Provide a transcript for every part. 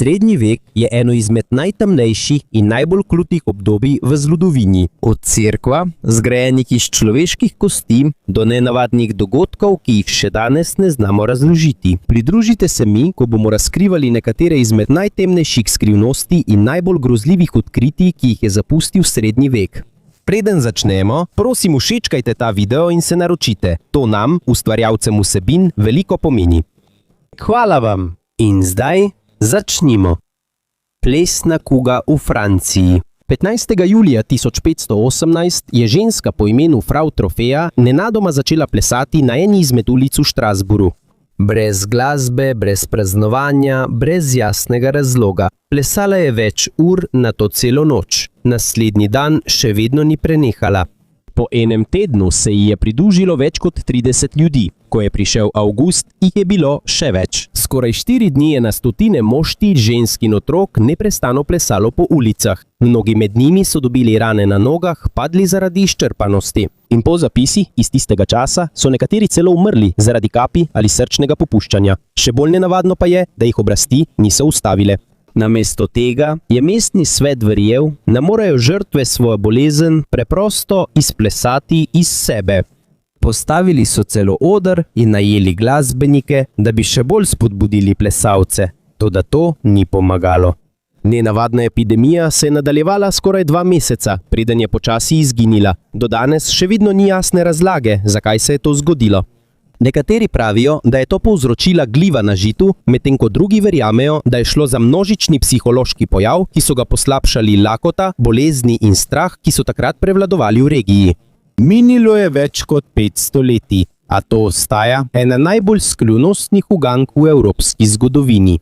Srednji vek je eno izmed najtemnejših in najbolj krutih obdobij v zgodovini. Od cerkva, zgrajenih iz človeških kosti, do nenavadnih dogodkov, ki jih še danes ne znamo razložiti. Pridružite se mi, ko bomo razkrivali nekatere izmed najtemnejših skrivnosti in najbolj grozljivih odkritij, ki jih je zapustil srednji vek. Preden začnemo, prosim všečkajte ta video in se naročite. To nam, ustvarjalcem vsebin, veliko pomeni. Hvala vam! In zdaj začnimo. Plesna kuga v Franciji. 15. julija 1518 je ženska po imenu Frau Trofeja nenadoma začela plesati na eni izmed ulic v Strasbourgu. Brez glasbe, brez praznovanja, brez jasnega razloga. Plesala je več ur, nato celo noč. Naslednji dan še vedno ni prenehala. Po enem tednu se ji je pridružilo več kot 30 ljudi. Ko je prišel avgust, jih je bilo še več. Skoraj 4 dni je na stotine mošti, žensk in otrok neprestano plesalo po ulicah. Mnogi med njimi so dobili rane na nogah, padli zaradi izčrpanosti. In po zapisih iz tistega časa so nekateri celo umrli zaradi kapi ali srčnega popuščanja. Še bolj nenavadno pa je, da jih oblasti niso ustavile. Namesto tega je mestni svet verjel, da morajo žrtve svojo bolezen preprosto izplesati iz sebe. Postavili so celo oder in najeli glasbenike, da bi še bolj spodbudili plesalce. Toda to ni pomagalo. Nenavadna epidemija se je nadaljevala skoraj 2 meseca, preden je počasi izginila. Do danes še vedno ni jasne razlage, zakaj se je to zgodilo. Nekateri pravijo, da je to povzročila gliva na žitu, medtem ko drugi verjamejo, da je šlo za množični psihološki pojav, ki so ga poslabšali lakota, bolezni in strah, ki so takrat prevladovali v regiji. Minilo je več kot 500 leti, a to ostaja ena najbolj skrivnostnih ugank v evropski zgodovini.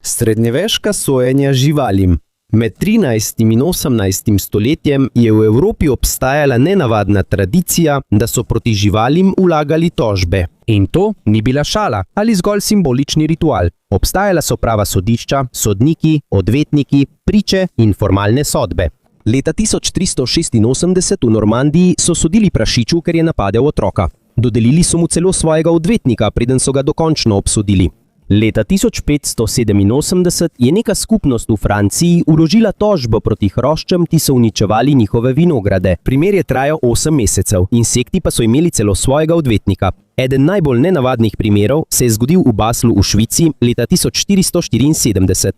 Srednjeveška sojenja živalim. Med 13. in 18. stoletjem je v Evropi obstajala nenavadna tradicija, da so proti živalim vlagali tožbe. In to ni bila šala ali zgolj simbolični ritual. Obstajala so prava sodišča, sodniki, odvetniki, priče in formalne sodbe. Leta 1386 v Normandiji so sodili prašiču, ker je napadel otroka. Dodelili so mu celo svojega odvetnika, preden so ga dokončno obsodili. Leta 1587 je neka skupnost v Franciji vložila tožbo proti hroščem, ki so uničevali njihove vinograde. Primer je trajal 8 mesecev, insekti pa so imeli celo svojega odvetnika. Eden najbolj nenavadnih primerov se je zgodil v Baslu v Švici leta 1474.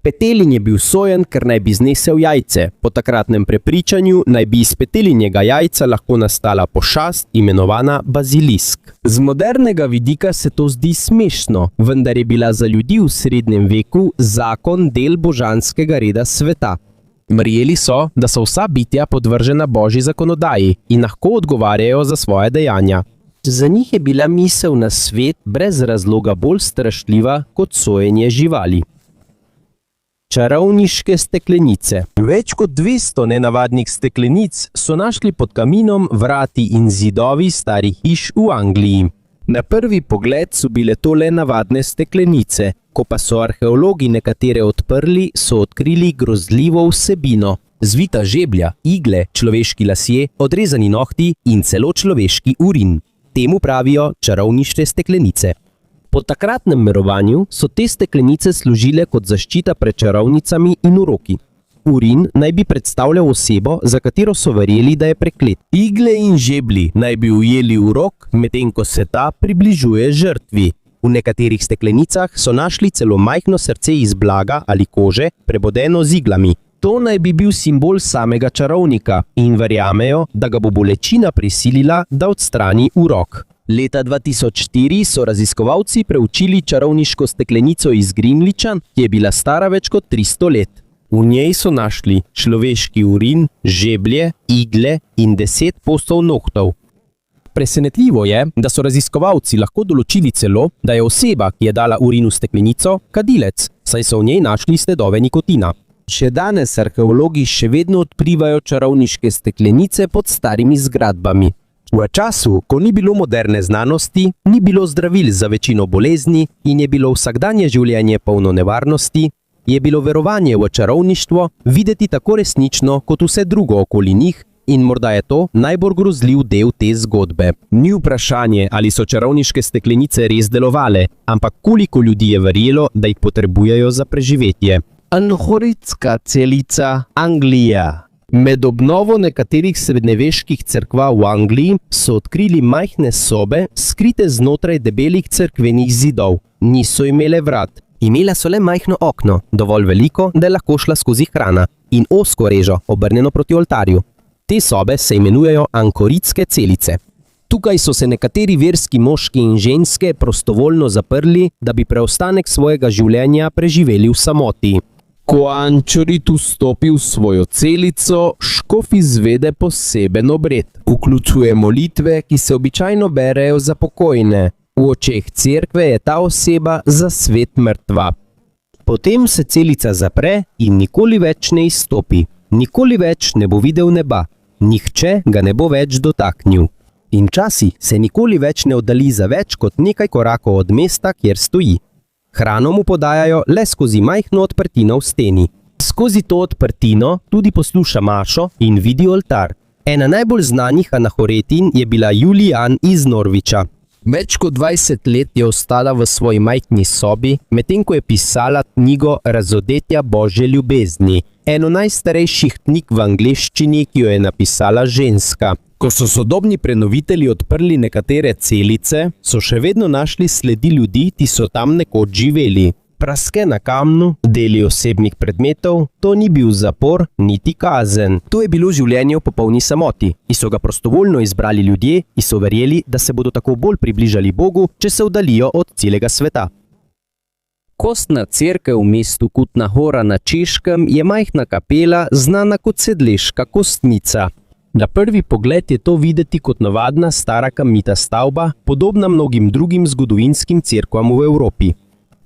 Petelin je bil sojen, ker naj bi znesel jajce. Po takratnem prepričanju naj bi iz petelinjega jajca lahko nastala pošast, imenovana bazilisk. Z modernega vidika se to zdi smešno, vendar je bila za ljudi v srednjem veku zakon del božanskega reda sveta. Verjeli so, da so vsa bitja podvržena božji zakonodaji in lahko odgovarjajo za svoje dejanja. Za njih je bila misel na svet brez razloga bolj strašljiva kot sojenje živali. Čarovniške steklenice. Več kot 200 nenavadnih steklenic so našli pod kaminom, vrati in zidovi starih hiš v Angliji. Na prvi pogled so bile to le navadne steklenice, ko pa so arheologi nekatere odprli, so odkrili grozljivo vsebino. Zvita žeblja, igle, človeški lasje, odrezani nohti in celo človeški urin. Temu pravijo čarovniške steklenice. Po takratnem mirovanju so te steklenice služile kot zaščita pred čarovnicami in uroki. Urin naj bi predstavljal osebo, za katero so verjeli, da je preklet. Igle in žeblji naj bi ujeli urok, medtem ko se ta približuje žrtvi. V nekaterih steklenicah so našli celo majhno srce iz blaga ali kože, prebodeno z iglami. To naj bi bil simbol samega čarovnika in verjamejo, da ga bo bolečina prisilila, da odstrani urok. Leta 2004 so raziskovalci preučili čarovniško steklenico iz Grimliča, ki je bila stara več kot 300 let. V njej so našli človeški urin, žeblje, igle in 10 postov nohtov. Presenetljivo je, da so raziskovalci lahko določili celo, da je oseba, ki je dala urin v steklenico, kadilec, saj so v njej našli sledove nikotina. Še danes arheologi še vedno odkrivajo čarovniške steklenice pod starimi zgradbami. V času, ko ni bilo moderne znanosti, ni bilo zdravil za večino bolezni in je bilo vsakdanje življenje polno nevarnosti, je bilo verovanje v čarovništvo videti tako resnično kot vse drugo okoli njih, in morda je to najbolj grozljiv del te zgodbe. Ni vprašanje, ali so čarovniške steklenice res delovale, ampak koliko ljudi je verjelo, da jih potrebujejo za preživetje. Anhoritska celica Anglija. Med obnovo nekaterih srednjeveških cerkva v Angliji so odkrili majhne sobe, skrite znotraj debelih cerkvenih zidov. Niso imele vrat. Imela so le majhno okno, dovolj veliko, da je lahko šla skozi hrana, in ozko režo, obrnjeno proti oltarju. Te sobe se imenujejo ankoritske celice. Tukaj so se nekateri verski moški in ženske prostovoljno zaprli, da bi preostanek svojega življenja preživeli v samoti. Ko ančorit vstopi v svojo celico, škof izvede poseben obred. Vključuje molitve, ki se običajno berejo za pokojne. V očeh cerkve je ta oseba za svet mrtva. Potem se celica zapre in nikoli več ne izstopi. Nikoli več ne bo videl neba. Nihče ga ne bo več dotaknil. In včasih se nikoli več ne oddalji za več kot nekaj korakov od mesta, kjer stoji. Hrano mu podajajo le skozi majhno odprtino v steni. Skozi to odprtino tudi posluša mašo in vidi oltar. Ena najbolj znanih anahoretin je bila Julian iz Norwicha. Več kot 20 let je ostala v svoji majhni sobi, medtem ko je pisala knjigo Razodetja Božje ljubezni, eno najstarejših knjig v angleščini, ki jo je napisala ženska. Ko so sodobni prenovitelji odprli nekatere celice, so še vedno našli sledi ljudi, ki so tam nekoč živeli. Praske na kamnu, deli osebnih predmetov, to ni bil zapor, niti kazen. To je bilo življenje v popolni samoti, ki so ga prostovoljno izbrali ljudje, ki so verjeli, da se bodo tako bolj približali Bogu, če se oddalijo od celega sveta. Kostna cerkev v mestu Kutna Hora na Češkem je majhna kapela, znana kot Sedleška kostnica. Na prvi pogled je to videti kot navadna stara kamnita stavba, podobna mnogim drugim zgodovinskim cerkvam v Evropi.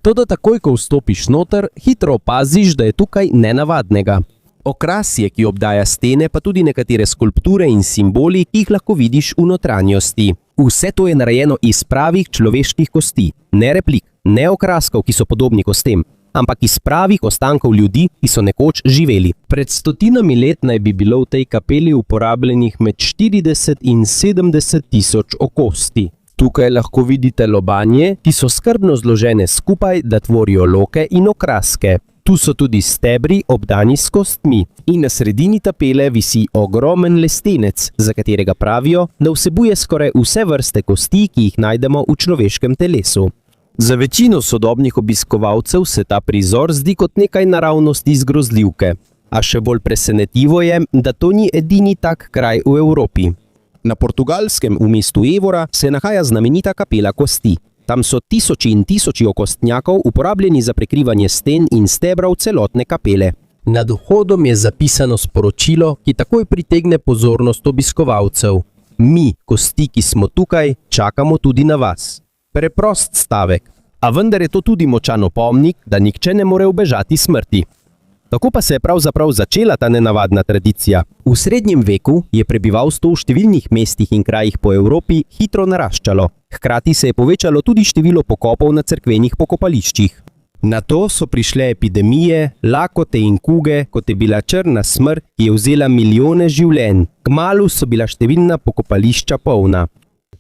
Toda takoj, ko vstopiš noter, hitro opaziš, da je tukaj nenavadnega. Okrasje, ki obdaja stene, pa tudi nekatere skulpture in simboli, ki jih lahko vidiš v notranjosti. Vse to je narejeno iz pravih človeških kosti, ne replik, ne okraskov, ki so podobni kostem, ampak iz pravih ostankov ljudi, ki so nekoč živeli. Pred stotinami let naj bi bilo v tej kapeli uporabljenih med 40 in 70 tisoč okosti. Tukaj lahko vidite lobanje, ki so skrbno zložene skupaj, da tvorijo loke in okraske. Tu so tudi stebri obdani s kostmi in na sredini tapele visi ogromen lestenec, za katerega pravijo, da vsebuje skoraj vse vrste kosti, ki jih najdemo v človeškem telesu. Za večino sodobnih obiskovalcev se ta prizor zdi kot nekaj naravnosti iz grozljivke. A še bolj presenetljivo je, da to ni edini tak kraj v Evropi. Na Portugalskem v mestu Évora se nahaja znamenita kapela kosti. Tam so tisoči in tisoči okostnjakov uporabljeni za prekrivanje sten in stebrov celotne kapele. Nad vhodom je zapisano sporočilo, ki takoj pritegne pozornost obiskovalcev. Mi, kosti, ki smo tukaj, čakamo tudi na vas. Preprost stavek, a vendar je to tudi močan opomnik, da nihče ne more ubežati smrti. Tako pa se je pravzaprav začela ta nenavadna tradicija. V srednjem veku je prebivalstvo v številnih mestih in krajih po Evropi hitro naraščalo. Hkrati se je povečalo tudi število pokopov na cerkvenih pokopališčih. Nato so prišle epidemije, lakote in kuge, kot je bila črna smrt, ki je vzela milijone življenj. Kmalu so bila številna pokopališča polna.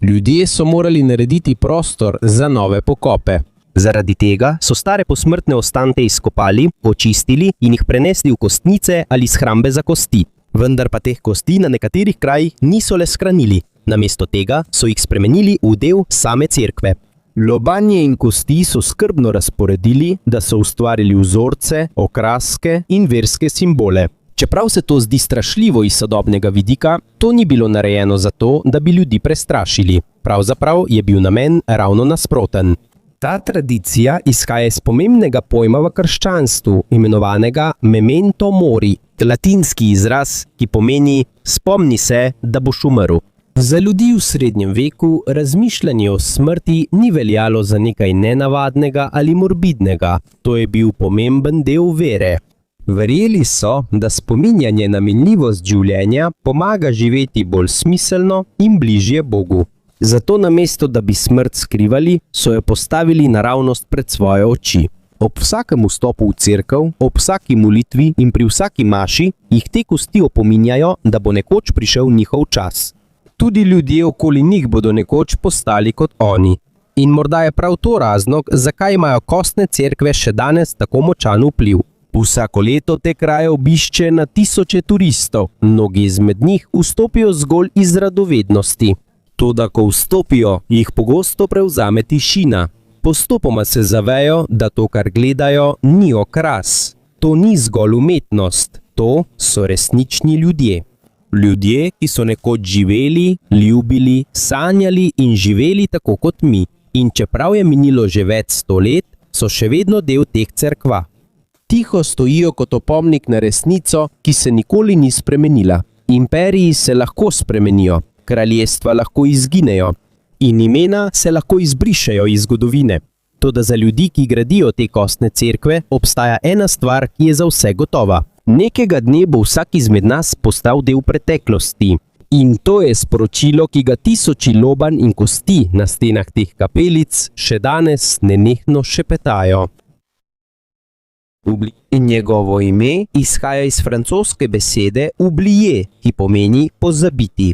Ljudje so morali narediti prostor za nove pokope. Zaradi tega so stare posmrtne ostanke izkopali, očistili in jih prenesli v kostnice ali shrambe za kosti. Vendar pa teh kosti na nekaterih krajih niso le shranili. Namesto tega so jih spremenili v del same cerkve. Lobanje in kosti so skrbno razporedili, da so ustvarili vzorce, okraske in verske simbole. Čeprav se to zdi strašljivo iz sodobnega vidika, to ni bilo narejeno zato, da bi ljudi prestrašili. Pravzaprav je bil namen ravno nasproten. Ta tradicija izhaja iz pomembnega pojma v krščanstvu, imenovanega memento mori, latinski izraz, ki pomeni spomni se, da boš umrl. Za ljudi v srednjem veku razmišljanje o smrti ni veljalo za nekaj nenavadnega ali morbidnega. To je bil pomemben del vere. Verjeli so, da spominjanje na minljivost življenja pomaga živeti bolj smiselno in bližje Bogu. Zato namesto, da bi smrt skrivali, so jo postavili naravnost pred svoje oči. Ob vsakem vstopu v cerkev, ob vsaki molitvi in pri vsaki maši jih te kosti opominjajo, da bo nekoč prišel njihov čas. Tudi ljudje okoli njih bodo nekoč postali kot oni. In morda je prav to razlog, zakaj imajo kostne cerkve še danes tako močan vpliv. Vsako leto te kraje obišče na tisoče turistov, mnogi izmed njih vstopijo zgolj iz radovednosti. Toda ko vstopijo, jih pogosto prevzame tišina. Postopoma se zavejo, da to, kar gledajo, ni okras. To ni zgolj umetnost, to so resnični ljudje. Ljudje, ki so nekoč živeli, ljubili, sanjali in živeli tako kot mi. In čeprav je minilo že več 100 let, so še vedno del teh cerkva. Tiho stojijo kot opomnik na resnico, ki se nikoli ni spremenila. Imperiji se lahko spremenijo, kraljestva lahko izginejo in imena se lahko izbrišejo iz zgodovine. Toda za ljudi, ki gradijo te kostne cerkve, obstaja ena stvar, ki je za vse gotova. Nekega dne bo vsak izmed nas postal del preteklosti. In to je sporočilo, ki ga tisoči lobanj in kosti na stenah teh kapelic še danes nenehno šepetajo. In njegovo ime izhaja iz francoske besede oublier, ki pomeni pozabiti.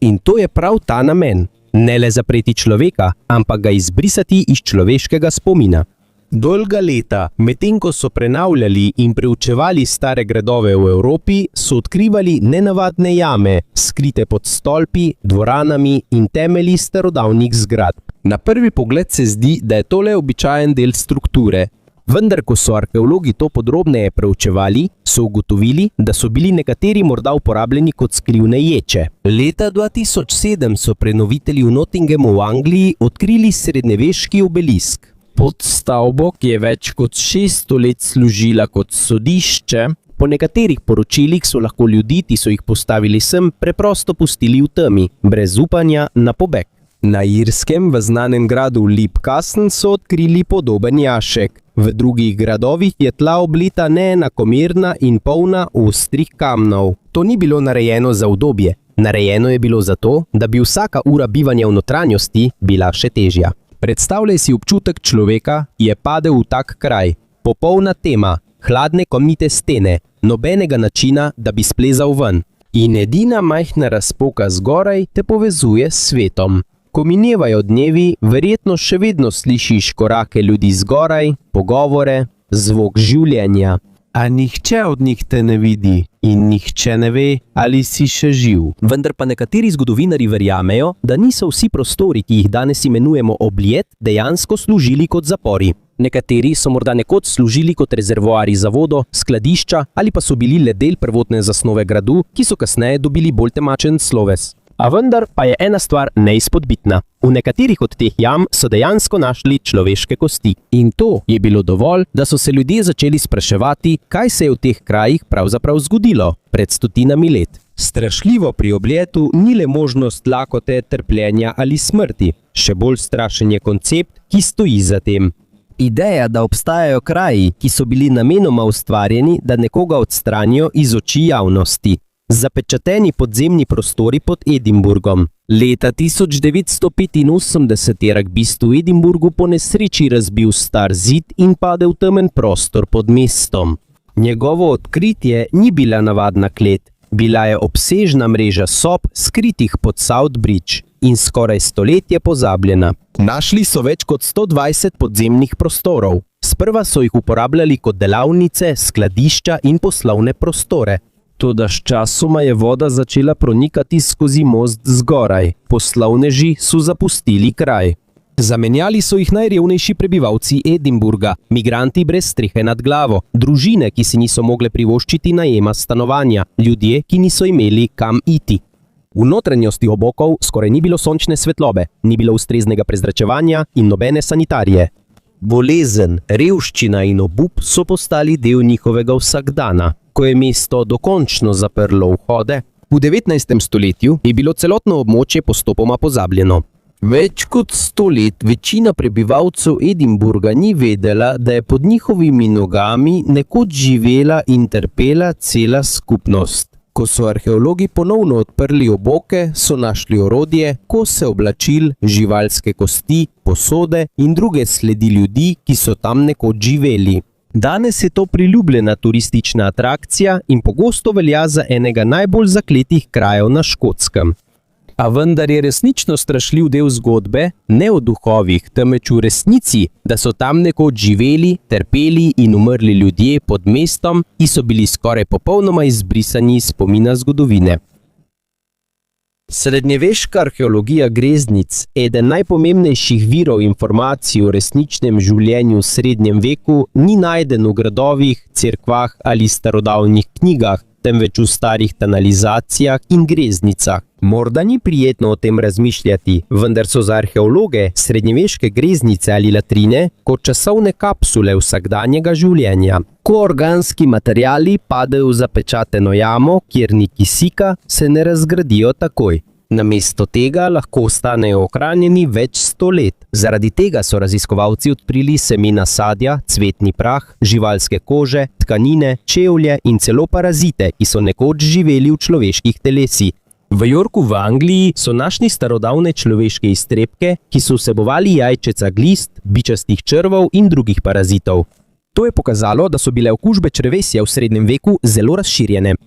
In to je prav ta namen. Ne le zapreti človeka, ampak ga izbrisati iz človeškega spomina. Dolga leta, medtem ko so prenavljali in preučevali stare gradove v Evropi, so odkrivali nenavadne jame, skrite pod stolpi, dvoranami in temelji starodavnih zgradb. Na prvi pogled se zdi, da je to le običajen del strukture. Vendar, ko so arheologi to podrobneje preučevali, so ugotovili, da so bili nekateri morda uporabljeni kot skrivne ječe. Leta 2007 so prenovitelji v Nottinghamu v Angliji odkrili srednjeveški obelisk. Pod stavbo, ki je več kot 600 let služila kot sodišče, po nekaterih poročilih so lahko ljudi, ki so jih postavili sem, preprosto pustili v temi, brez upanja na pobeg. Na Irskem v znanem gradu Leap Castle so odkrili podoben jašek. V drugih gradovih je tla oblita neenakomerna in polna ostrih kamnov. To ni bilo narejeno za udobje. Narejeno je bilo zato, da bi vsaka ura bivanja v notranjosti bila še težja. Predstavljaj si občutek človeka, ki je padel v tak kraj. Popolna tema, hladne kamnite stene, nobenega načina, da bi splezal ven. In edina majhna razpoka zgoraj te povezuje s svetom. Ko minevajo dnevi, verjetno še vedno slišiš korake ljudi zgoraj, pogovore, zvok življenja. A nihče od njih te ne vidi in nihče ne ve, ali si še živ. Vendar pa nekateri zgodovinarji verjamejo, da niso vsi prostori, ki jih danes imenujemo objed, dejansko služili kot zapori. Nekateri so morda nekoč služili kot rezervoarji za vodo, skladišča ali pa so bili le del prvotne zasnove gradu, ki so kasneje dobili bolj temačen sloves. A vendar pa je ena stvar neizpodbitna. V nekaterih od teh jam so dejansko našli človeške kosti. In to je bilo dovolj, da so se ljudje začeli spraševati, kaj se je v teh krajih pravzaprav zgodilo pred stotinami let. Strašljivo pri obljetu ni le možnost lakote, trpljenja ali smrti. Še bolj strašen je koncept, ki stoji za tem. Ideja, da obstajajo kraji, ki so bili namenoma ustvarjeni, da nekoga odstranijo iz oči javnosti. Zapečateni podzemni prostori pod Edinburgom. Leta 1985 je ragbist v Edinburgu po nesreči razbil star zid in padel v temen prostor pod mestom. Njegovo odkritje ni bila navadna klet, bila je obsežna mreža sob, skritih pod South Bridge in skoraj stoletje pozabljena. Našli so več kot 120 podzemnih prostorov. Sprva so jih uporabljali kot delavnice, skladišča in poslovne prostore. Toda sčasoma je voda začela pronikati skozi most zgoraj. Poslovneži so zapustili kraj. Zamenjali so jih najrevnejši prebivalci Edinburga, migranti brez strehe nad glavo, družine, ki si niso mogle privoščiti najema stanovanja, ljudje, ki niso imeli kam iti. V notranjosti obokov skoraj ni bilo sončne svetlobe, ni bilo ustreznega prezračevanja in nobene sanitarije. Bolezen, revščina in obup so postali del njihovega vsakdana. Ko je mesto dokončno zaprlo vhode, v 19. stoletju je bilo celotno območje postopoma pozabljeno. Več kot 100 let večina prebivalcev Edinburga ni vedela, da je pod njihovimi nogami nekoč živela in trpela cela skupnost. Ko so arheologi ponovno odprli oboke, so našli orodje, kose oblačil, živalske kosti, posode in druge sledi ljudi, ki so tam nekoč živeli. Danes je to priljubljena turistična atrakcija in pogosto velja za enega najbolj zakletih krajev na Škotskem. A vendar je resnično strašljiv del zgodbe ne o duhovih, temveč v resnici, da so tam nekoč živeli, trpeli in umrli ljudje pod mestom, ki so bili skoraj popolnoma izbrisani iz spomina zgodovine. Srednjeveška arheologija greznic, eden najpomembnejših virov informacij o resničnem življenju v srednjem veku, ni najden v gradovih, cerkvah ali starodavnih knjigah, temveč v starih tanalizacijah in greznicah. Morda ni prijetno o tem razmišljati, vendar so za arheologe srednjeveške greznice ali latrine kot časovne kapsule vsakdanjega življenja. Ko organski materiali padejo v zapečateno jamo, kjer ni kisika, se ne razgradijo takoj. Namesto tega lahko ostanejo ohranjeni več 100 let. Zaradi tega so raziskovalci odkrili semena sadja, cvetni prah, živalske kože, tkanine, čevlje in celo parazite, ki so nekoč živeli v človeških telesih. V Yorku v Angliji so našli starodavne človeške iztrebke, ki so vsebovali jajčeca glist, bičastih črvov in drugih parazitov. To je pokazalo, da so bile okužbe črevesja v srednjem veku zelo razširjene.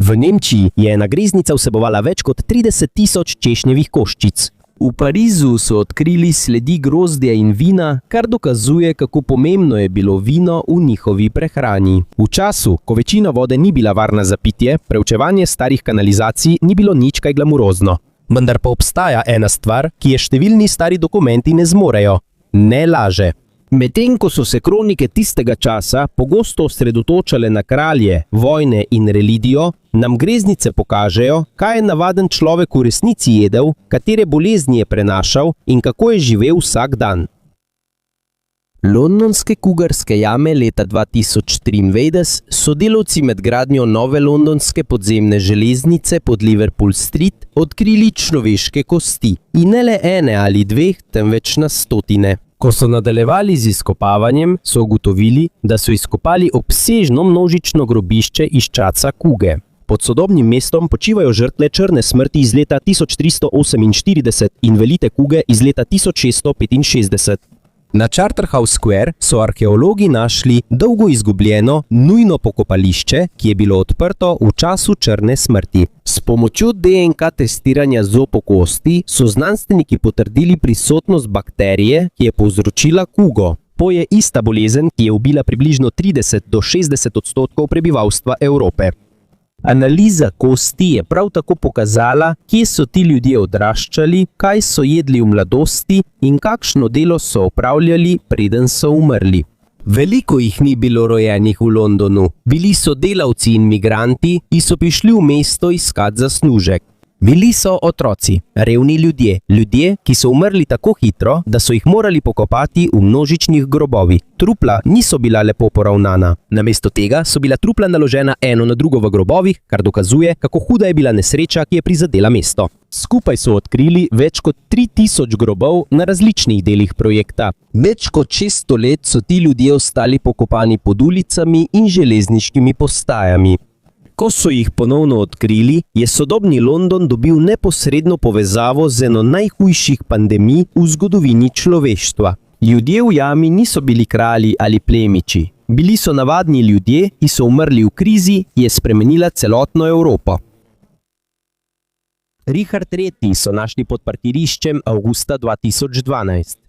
V Nemčiji je ena greznica vsebovala več kot 30.000 češnjevih koščic. V Parizu so odkrili sledi grozdja in vina, kar dokazuje, kako pomembno je bilo vino v njihovi prehrani. V času, ko večina vode ni bila varna za pitje, preučevanje starih kanalizacij ni bilo nič kaj glamurozno. Vendar pa obstaja ena stvar, ki je številni stari dokumenti ne zmorejo. Ne laže. Medtem ko so se kronike tistega časa pogosto osredotočale na kralje, vojne in religijo, nam greznice pokažejo, kaj je navaden človek v resnici jedel, katere bolezni je prenašal in kako je živel vsak dan. Londonske kugarske jame leta 2023 so delavci med gradnjo nove londonske podzemne železnice pod Liverpool Street odkrili človeške kosti. In ne le ene ali dveh, temveč na stotine. Ko so nadaljevali z izkopavanjem, so ugotovili, da so izkopali obsežno množično grobišče iz časa kuge. Pod sodobnim mestom počivajo žrtve črne smrti iz leta 1348 in velite kuge iz leta 1665. Na Charterhouse Square so arheologi našli dolgo izgubljeno, nujno pokopališče, ki je bilo odprto v času črne smrti. S pomočjo DNK testiranja zob v kosti so znanstveniki potrdili prisotnost bakterije, ki je povzročila kugo. To je ista bolezen, ki je ubila približno 30 do 60% prebivalstva Evrope. Analiza kosti je prav tako pokazala, kje so ti ljudje odraščali, kaj so jedli v mladosti in kakšno delo so opravljali, preden so umrli. Veliko jih ni bilo rojenih v Londonu. Bili so delavci in migranti, ki so prišli v mesto iskat zaslužek. Bili so otroci, revni ljudje, ki so umrli tako hitro, da so jih morali pokopati v množičnih grobovih. Trupla niso bila lepo poravnana. Namesto tega so bila trupla naložena eno na drugo v grobovih, kar dokazuje, kako huda je bila nesreča, ki je prizadela mesto. Skupaj so odkrili več kot 3000 grobov na različnih delih projekta. Več kot 600 let so ti ljudje ostali pokopani pod ulicami in železniškimi postajami. Ko so jih ponovno odkrili, je sodobni London dobil neposredno povezavo z eno najhujših pandemij v zgodovini človeštva. Ljudje v jami niso bili kralji ali plemiči. Bili so navadni ljudje, ki so umrli v krizi, ki je spremenila celotno Evropo. Richard III so našli pod parkiriščem avgusta 2012.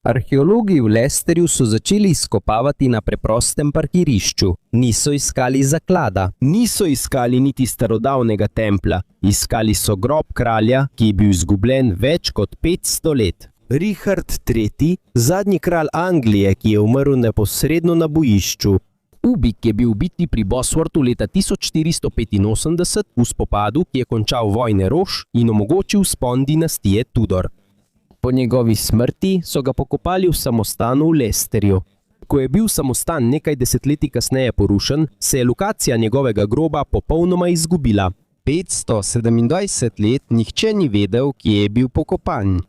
Arheologi v Leicesterju so začeli izkopavati na preprostem parkirišču. Niso iskali zaklada, niso iskali niti starodavnega templja. Iskali so grob kralja, ki je bil izgubljen več kot 500 let. Richard III, zadnji kralj Anglije, ki je umrl neposredno na bojišču. Ubik je bil ubiti pri Bosworthu leta 1485 v spopadu, ki je končal vojne rož in omogočil vzpon dinastije Tudor. Po njegovi smrti so ga pokopali v samostanu v Leicesterju. Ko je bil samostan nekaj desetletij kasneje porušen, se je lokacija njegovega groba popolnoma izgubila. 527 let nihče ni vedel, kje je bil pokopan.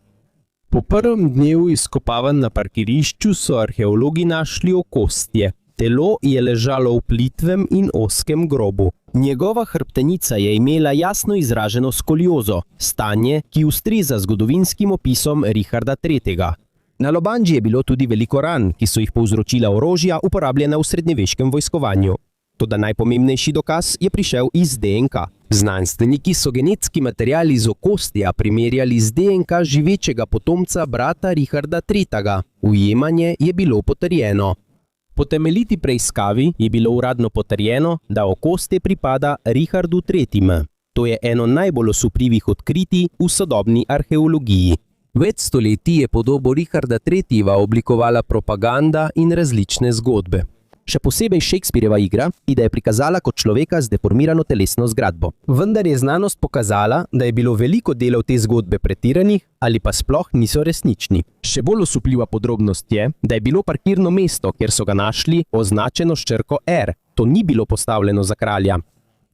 Po prvem dnevu izkopavanj na parkirišču so arheologi našli okostje. Telo je ležalo v plitvem in ozkem grobu. Njegova hrbtenica je imela jasno izraženo skoliozo, stanje, ki ustreza zgodovinskim opisom Richarda III. Na lobandži je bilo tudi veliko ran, ki so jih povzročila orožja, uporabljena v srednjeveškem vojskovanju. Toda najpomembnejši dokaz je prišel iz DNK. Znanstveniki so genetski material iz okostja primerjali z DNK živečega potomca brata Richarda III. Ujemanje je bilo potrjeno. Po temeljiti preiskavi je bilo uradno potrjeno, da okostje pripada Richardu III. To je eno najbolj osupljivih odkritij v sodobni arheologiji. Več stoletij je podobo Richarda III. Oblikovala propaganda in različne zgodbe. Še posebej Shakespeareva igra, ki da je prikazala kot človeka z deformirano telesno zgradbo. Vendar je znanost pokazala, da je bilo veliko delov te zgodbe pretiranih ali pa sploh niso resnični. Še bolj osupljiva podrobnost je, da je bilo parkirno mesto, kjer so ga našli, označeno s črko R. To ni bilo postavljeno za kralja.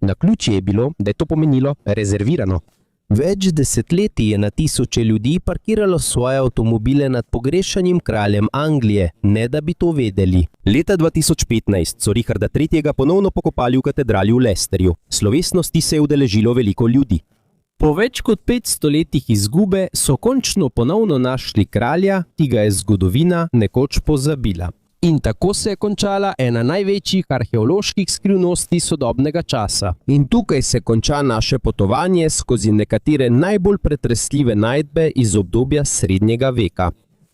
Naključje je bilo, da je to pomenilo rezervirano. Več desetletij je na tisoče ljudi parkiralo svoje avtomobile nad pogrešanim kraljem Anglije, ne da bi to vedeli. Leta 2015 so Richarda III. Ponovno pokopali v katedrali v Leicesterju. Slovesnosti se je udeležilo veliko ljudi. Po več kot 500 letih izgube so končno ponovno našli kralja, ki ga je zgodovina nekoč pozabila. In tako se je končala ena največjih arheoloških skrivnosti sodobnega časa. In tukaj se konča naše potovanje skozi nekatere najbolj pretresljive najdbe iz obdobja srednjega veka.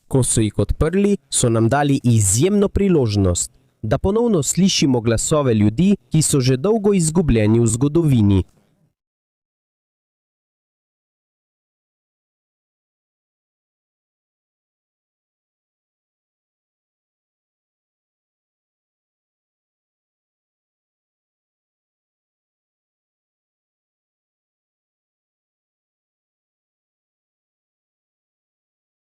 Ko so jih odprli, so nam dali izjemno priložnost, da ponovno slišimo glasove ljudi, ki so že dolgo izgubljeni v zgodovini.